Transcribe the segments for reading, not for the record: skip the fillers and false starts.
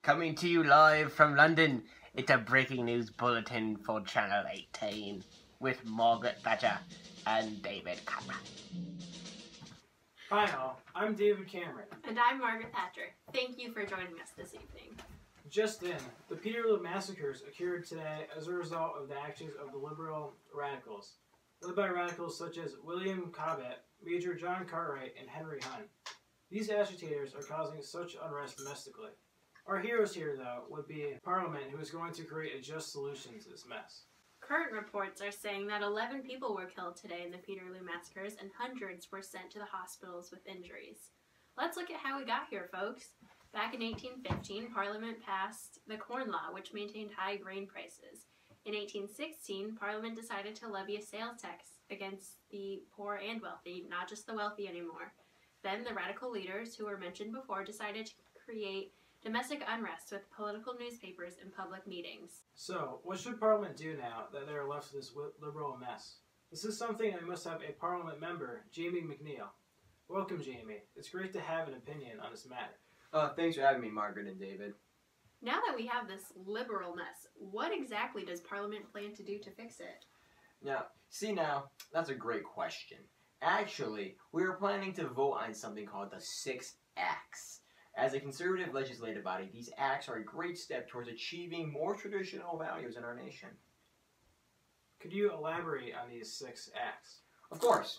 Coming to you live from London, it's a breaking news bulletin for Channel 18 with Margaret Thatcher and David Cameron. Hi all, I'm David Cameron. And I'm Margaret Thatcher. Thank you for joining us this evening. Just in, the Peterloo massacres occurred today as a result of the actions of the liberal radicals, led by radicals such as William Cobbett, Major John Cartwright, and Henry Hunt. These agitators are causing such unrest domestically. Our heroes here, though, would be Parliament, who is going to create a just solution to this mess. Current reports are saying that 11 people were killed today in the Peterloo massacres and hundreds were sent to the hospitals with injuries. Let's look at how we got here, folks. Back in 1815, Parliament passed the Corn Law, which maintained high grain prices. In 1816, Parliament decided to levy a sales tax against the poor and wealthy, not just the wealthy anymore. Then the radical leaders, who were mentioned before, decided to create domestic unrest with political newspapers and public meetings. So, what should Parliament do now that they are left with this liberal mess? This is something I must have a Parliament member, Jamie McNeil. Welcome, Jamie. It's great to have an opinion on this matter. Thanks for having me, Margaret and David. Now that we have this liberal mess, what exactly does Parliament plan to do to fix it? Now, that's a great question. Actually, we were planning to vote on something called the 6 Acts. As a conservative legislative body, these acts are a great step towards achieving more traditional values in our nation. Could you elaborate on these 6 acts? Of course.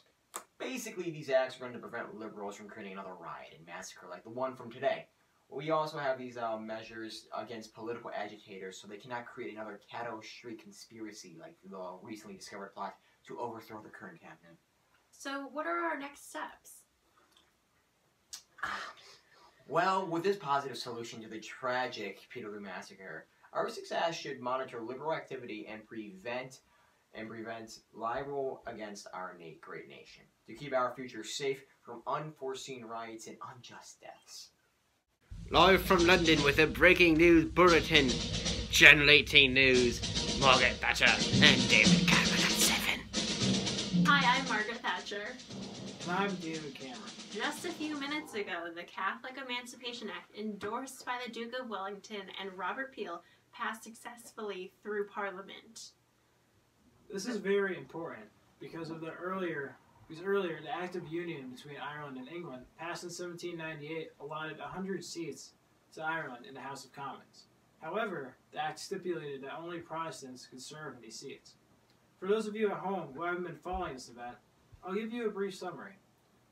Basically, these acts are going to prevent liberals from creating another riot and massacre like the one from today. We also have these measures against political agitators so they cannot create another Caddo Street conspiracy like the recently discovered plot to overthrow the current cabinet. So what are our next steps? Well, with this positive solution to the tragic Peterloo massacre, our success should monitor liberal activity and prevent libel against our great nation, to keep our future safe from unforeseen riots and unjust deaths. Live from London with a breaking news bulletin, Channel 18 News, Margaret Thatcher and David Cameron at 7. Hi, I'm Margaret Thatcher. And I'm David Cameron. Just a few minutes ago, the Catholic Emancipation Act, endorsed by the Duke of Wellington and Robert Peel, passed successfully through Parliament. This is very important because the Act of Union between Ireland and England, passed in 1798, allotted 100 seats to Ireland in the House of Commons. However, the Act stipulated that only Protestants could serve in these seats. For those of you at home who haven't been following this event, I'll give you a brief summary.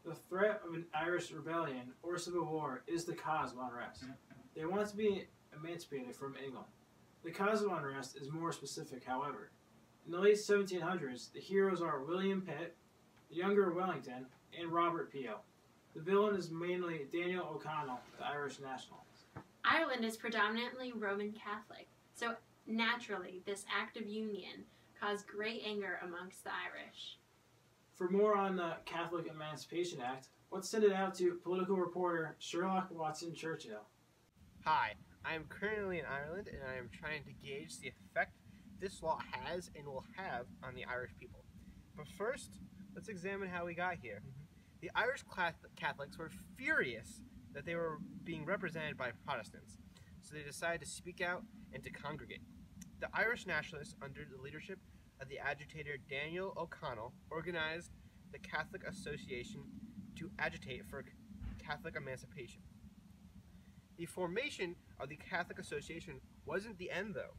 The threat of an Irish rebellion or civil war is the cause of unrest. They want to be emancipated from England. The cause of unrest is more specific, however. In the late 1700s, the heroes are William Pitt, the younger Wellington, and Robert Peel. The villain is mainly Daniel O'Connell, the Irish nationalist. Ireland is predominantly Roman Catholic, so naturally this Act of Union caused great anger amongst the Irish. For more on the Catholic Emancipation Act, let's send it out to political reporter Sherlock Watson Churchill. Hi, I am currently in Ireland and I am trying to gauge the effect this law has and will have on the Irish people. But first, let's examine how we got here. The Irish Catholics were furious that they were being represented by Protestants, so they decided to speak out and to congregate. The Irish nationalists, under the leadership of the agitator Daniel O'Connell, organized the Catholic Association to agitate for Catholic emancipation. The formation of the Catholic Association wasn't the end, though.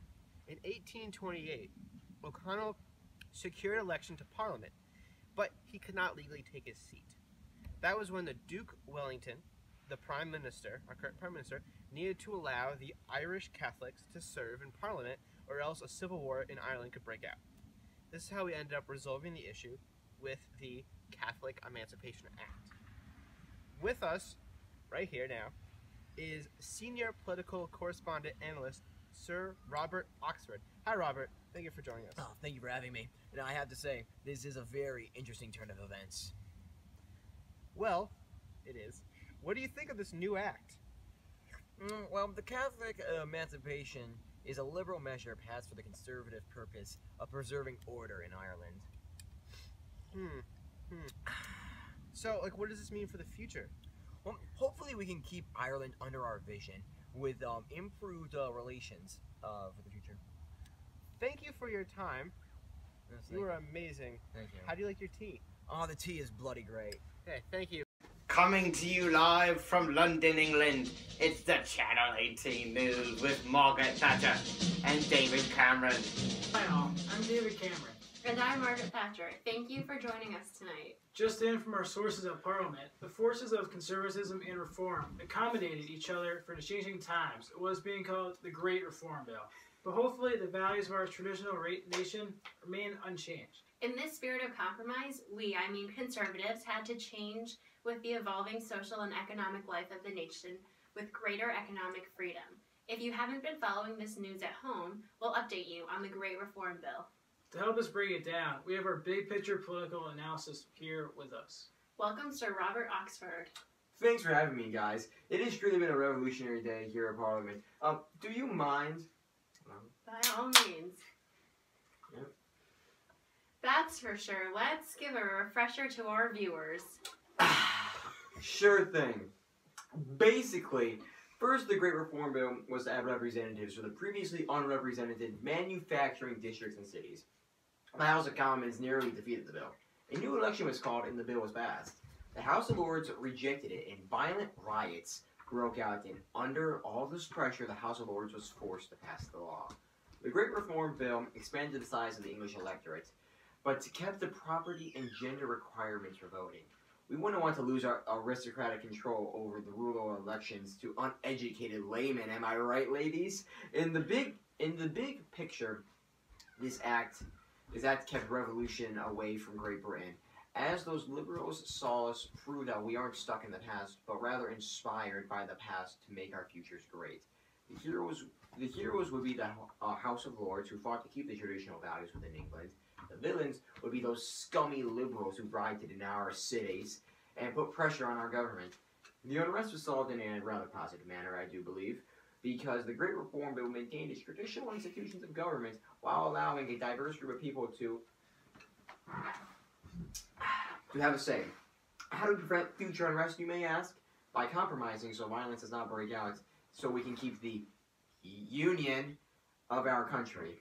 In 1828, O'Connell secured election to Parliament, but he could not legally take his seat. That was when the Duke Wellington, the Prime Minister, our current Prime Minister, needed to allow the Irish Catholics to serve in Parliament, or else a civil war in Ireland could break out. This is how we ended up resolving the issue with the Catholic Emancipation Act. With us, right here now, is senior political correspondent analyst Sir Robert Oxford. Hi, Robert. Thank you for joining us. Oh, thank you for having me. And I have to say, this is a very interesting turn of events. Well, it is. What do you think of this new act? Well, the Catholic Emancipation is a liberal measure passed for the conservative purpose of preserving order in Ireland. So, what does this mean for the future? Well, hopefully we can keep Ireland under our vision, with improved relations for the future. Thank you for your time. Yes, You were amazing. Thank you. How do you like your tea? Oh, the tea is bloody great. Okay, thank you. Coming to you live from London, England, it's the Channel 18 News with Margaret Thatcher and David Cameron. Hi all, I'm David Cameron. And I'm Margaret Thatcher. Thank you for joining us tonight. Just in from our sources at Parliament, the forces of conservatism and reform accommodated each other for the changing times. It was being called the Great Reform Bill. But hopefully the values of our traditional nation remain unchanged. In this spirit of compromise, conservatives, had to change with the evolving social and economic life of the nation with greater economic freedom. If you haven't been following this news at home, we'll update you on the Great Reform Bill. To help us break it down, we have our big picture political analysis here with us. Welcome, Sir Robert Oxford. Thanks for having me, guys. It has truly been a revolutionary day here at Parliament. Do you mind? By all means. Yep. That's for sure. Let's give a refresher to our viewers. Sure thing. Basically, first the Great Reform Bill was to add representatives for the previously unrepresented manufacturing districts and cities. The House of Commons nearly defeated the bill. A new election was called and the bill was passed. The House of Lords rejected it and violent riots broke out, and under all this pressure, the House of Lords was forced to pass the law. The Great Reform Bill expanded the size of the English electorate, but kept the property and gender requirements for voting. We wouldn't want to lose our aristocratic control over the rule of elections to uneducated laymen, am I right, ladies? In the big picture, this act kept revolution away from Great Britain. As those liberals saw us prove that we aren't stuck in the past, but rather inspired by the past to make our futures great. The heroes would be the House of Lords, who fought to keep the traditional values within England. The villains would be those scummy liberals who bribed to deny our cities and put pressure on our government. The unrest was solved in a rather positive manner, I do believe, because the Great Reform Bill maintained its traditional institutions of government while allowing a diverse group of people to have a say. How do we prevent future unrest, you may ask? By compromising so violence does not break out, so we can keep the union of our country.